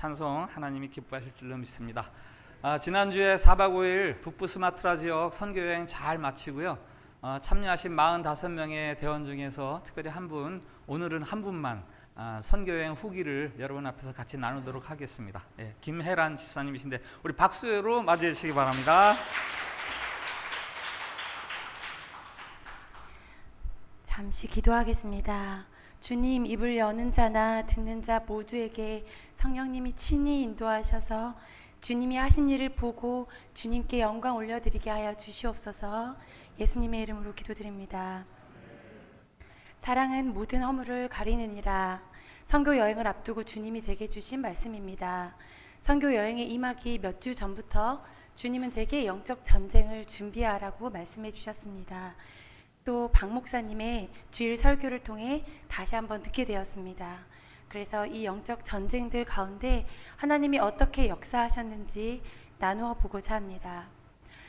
찬송 하나님이 기뻐하실 줄로 믿습니다. 지난주에 4박 5일 북부 스마트라 지역 선교여행 잘 마치고요. 참여하신 45명의 대원 중에서 특별히 한 분, 오늘은 한 분만 선교여행 후기를 여러분 앞에서 같이 나누도록 하겠습니다. 김혜란 지사님이신데 우리 박수로 맞이해 주시기 바랍니다. 잠시 기도하겠습니다. 주님, 입을 여는 자나 듣는 자 모두에게 성령님이 친히 인도하셔서 주님이 하신 일을 보고 주님께 영광 올려드리게 하여 주시옵소서. 예수님의 이름으로 기도드립니다. 사랑은 모든 허물을 가리느니라. 선교 여행을 앞두고 주님이 제게 주신 말씀입니다. 선교 여행에 임하기 몇 주 전부터 주님은 제게 영적 전쟁을 준비하라고 말씀해 주셨습니다. 또 박 목사님의 주일 설교를 통해 다시 한번 듣게 되었습니다. 그래서 이 영적 전쟁들 가운데 하나님이 어떻게 역사하셨는지 나누어 보고자 합니다.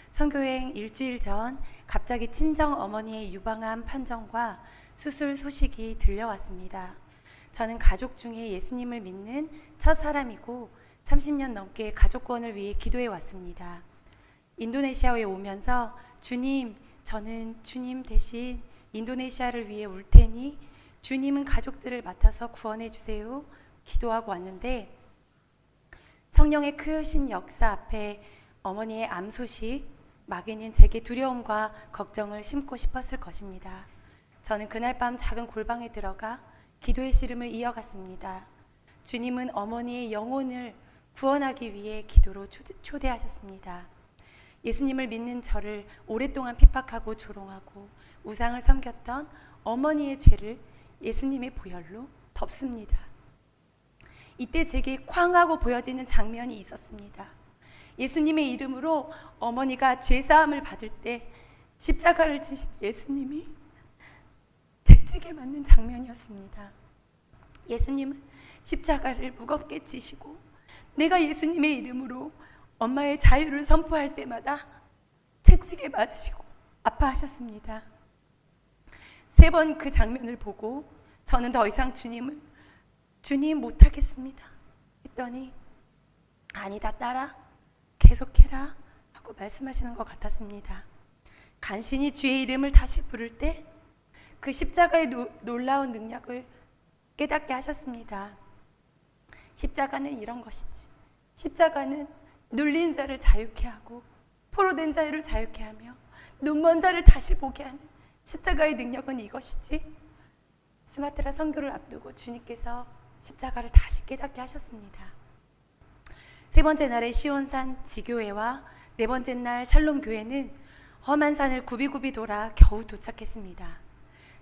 선교여행 일주일 전 갑자기 친정 어머니의 유방암 판정과 수술 소식이 들려왔습니다. 저는 가족 중에 예수님을 믿는 첫 사람이고 30년 넘게 가족권을 위해 기도해 왔습니다. 인도네시아에 오면서 주님, 저는 주님 대신 인도네시아를 위해 울 테니 주님은 가족들을 맡아서 구원해 주세요 기도하고 왔는데, 성령의 크신 역사 앞에 어머니의 암 소식, 막연한 제게 두려움과 걱정을 심고 싶었을 것입니다. 저는 그날 밤 작은 골방에 들어가 기도의 씨름을 이어갔습니다. 주님은 어머니의 영혼을 구원하기 위해 기도로 초대하셨습니다. 예수님을 믿는 저를 오랫동안 핍박하고 조롱하고 우상을 섬겼던 어머니의 죄를 예수님의 보혈로 덮습니다. 이때 제게 쾅 하고 보여지는 장면이 있었습니다. 예수님의 이름으로 어머니가 죄사함을 받을 때 십자가를 지신 예수님이 채찍에 맞는 장면이었습니다. 예수님은 십자가를 무겁게 지시고 내가 예수님의 이름으로 엄마의 자유를 선포할 때마다 채찍에 맞으시고 아파하셨습니다. 3번 그 장면을 보고 저는 더 이상 주님 못하겠습니다 했더니 아니다 딸아 계속해라 하고 말씀하시는 것 같았습니다. 간신히 주의 이름을 다시 부를 때 그 십자가의 놀라운 능력을 깨닫게 하셨습니다. 십자가는 이런 것이지. 십자가는 눌린 자를 자유케 하고 포로된 자를 자유케 하며 눈먼 자를 다시 보게 하는 십자가의 능력은 이것이지. 수마트라 선교를 앞두고 주님께서 십자가를 다시 깨닫게 하셨습니다. 3번째 날에 시온산 지교회와 4번째 날 샬롬 교회는 험한 산을 굽이굽이 돌아 겨우 도착했습니다.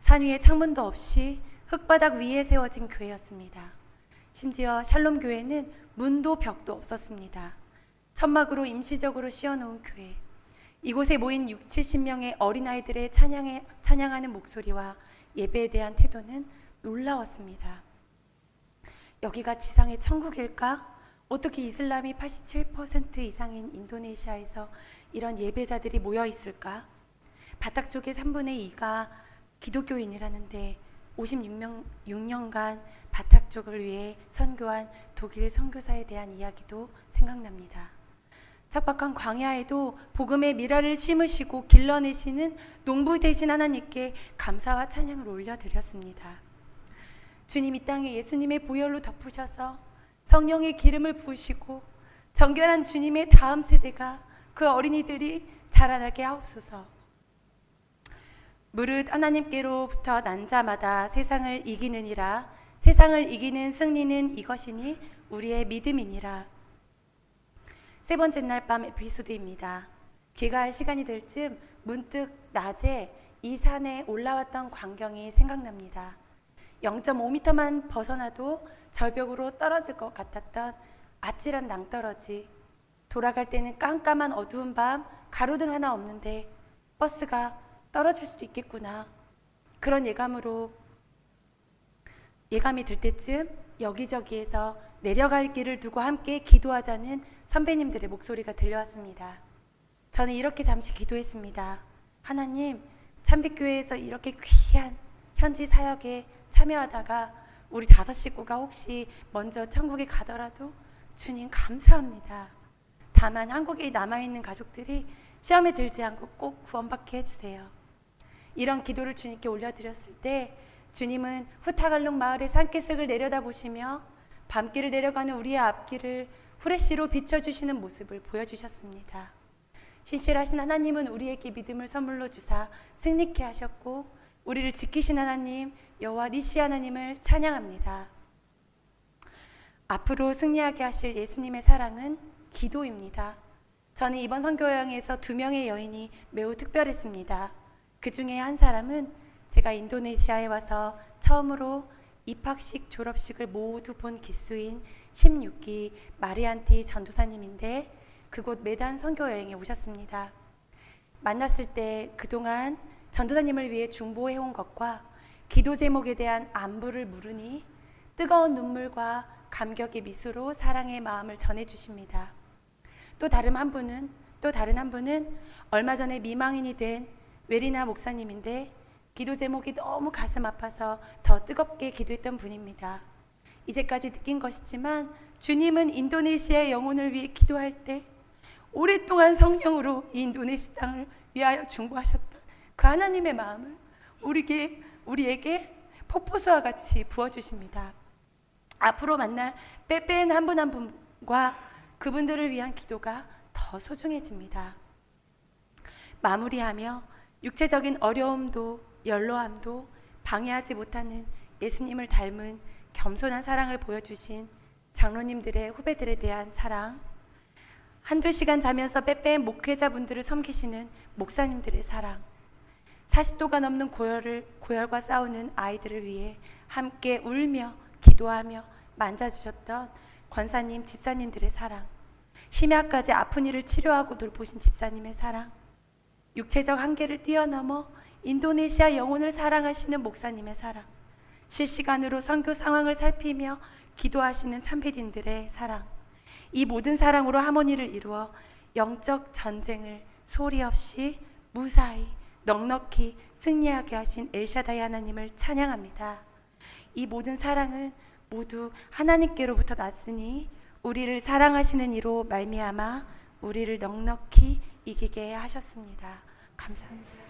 산 위에 창문도 없이 흙바닥 위에 세워진 교회였습니다. 심지어 샬롬 교회는 문도 벽도 없었습니다. 천막으로 임시적으로 씌워놓은 교회. 이곳에 모인 60-70명의 어린아이들의 찬양하는 목소리와 예배에 대한 태도는 놀라웠습니다. 여기가 지상의 천국일까? 어떻게 이슬람이 87% 이상인 인도네시아에서 이런 예배자들이 모여 있을까? 바닥 쪽의 3분의 2가 기독교인이라는데 56년간 바닥 쪽을 위해 선교한 독일 선교사에 대한 이야기도 생각납니다. 척박한 광야에도 복음의 미랄을 심으시고 길러내시는 농부 되신 하나님께 감사와 찬양을 올려드렸습니다. 주님 이 땅에 예수님의 보혈로 덮으셔서 성령의 기름을 부으시고 정결한 주님의 다음 세대가 그 어린이들이 자라나게 하옵소서. 무릇 하나님께로부터 난 자마다 세상을 이기느니라. 세상을 이기는 승리는 이것이니 우리의 믿음이니라. 3번째 날 밤 에피소드입니다. 귀가할 시간이 될 즈음 문득 낮에 이 산에 올라왔던 광경이 생각납니다. 0.5m만 벗어나도 절벽으로 떨어질 것 같았던 아찔한 낭떠러지. 돌아갈 때는 깜깜한 어두운 밤, 가로등 하나 없는데 버스가 떨어질 수도 있겠구나. 그런 예감이 들 때쯤 여기저기에서 내려갈 길을 두고 함께 기도하자는 선배님들의 목소리가 들려왔습니다. 저는 이렇게 잠시 기도했습니다. 하나님, 참빛교회에서 이렇게 귀한 현지 사역에 참여하다가 우리 5 식구가 혹시 먼저 천국에 가더라도 주님 감사합니다. 다만 한국에 남아있는 가족들이 시험에 들지 않고 꼭 구원받게 해주세요. 이런 기도를 주님께 올려드렸을 때 주님은 후타갈록 마을의 산기슭을 내려다보시며 밤길을 내려가는 우리의 앞길을 후레쉬로 비춰주시는 모습을 보여주셨습니다. 신실하신 하나님은 우리에게 믿음을 선물로 주사 승리케 하셨고 우리를 지키신 하나님 여호와 니시 하나님을 찬양합니다. 앞으로 승리하게 하실 예수님의 사랑은 기도입니다. 저는 이번 선교여행에서 2명의 여인이 매우 특별했습니다. 그 중에 한 사람은 제가 인도네시아에 와서 처음으로 입학식, 졸업식을 모두 본 기수인 16기 마리안티 전도사님인데 그곳 메단 선교여행에 오셨습니다. 만났을 때 그동안 전도사님을 위해 중보해온 것과 기도 제목에 대한 안부를 물으니 뜨거운 눈물과 감격의 미소로 사랑의 마음을 전해주십니다. 또 다른 한 분은 얼마 전에 미망인이 된 웨리나 목사님인데 기도 제목이 너무 가슴 아파서 더 뜨겁게 기도했던 분입니다. 이제까지 느낀 것이지만 주님은 인도네시아의 영혼을 위해 기도할 때 오랫동안 성령으로 이 인도네시아 땅을 위하여 중보하셨던 그 하나님의 마음을 우리에게 폭포수와 같이 부어주십니다. 앞으로 만날 빼빼한 분 한 분과 그분들을 위한 기도가 더 소중해집니다. 마무리하며 육체적인 어려움도 연로함도 방해하지 못하는 예수님을 닮은 겸손한 사랑을 보여주신 장로님들의 후배들에 대한 사랑, 한두 시간 자면서 빼빼한 목회자분들을 섬기시는 목사님들의 사랑, 40도가 넘는 고열과 싸우는 아이들을 위해 함께 울며 기도하며 만져주셨던 권사님, 집사님들의 사랑, 심야까지 아픈 이를 치료하고 돌보신 집사님의 사랑, 육체적 한계를 뛰어넘어 인도네시아 영혼을 사랑하시는 목사님의 사랑, 실시간으로 선교 상황을 살피며 기도하시는 참패딘들의 사랑, 이 모든 사랑으로 하모니를 이루어 영적 전쟁을 소리 없이 무사히 넉넉히 승리하게 하신 엘샤다이 하나님을 찬양합니다. 이 모든 사랑은 모두 하나님께로부터 났으니 우리를 사랑하시는 이로 말미암아 우리를 넉넉히 이기게 하셨습니다. 감사합니다.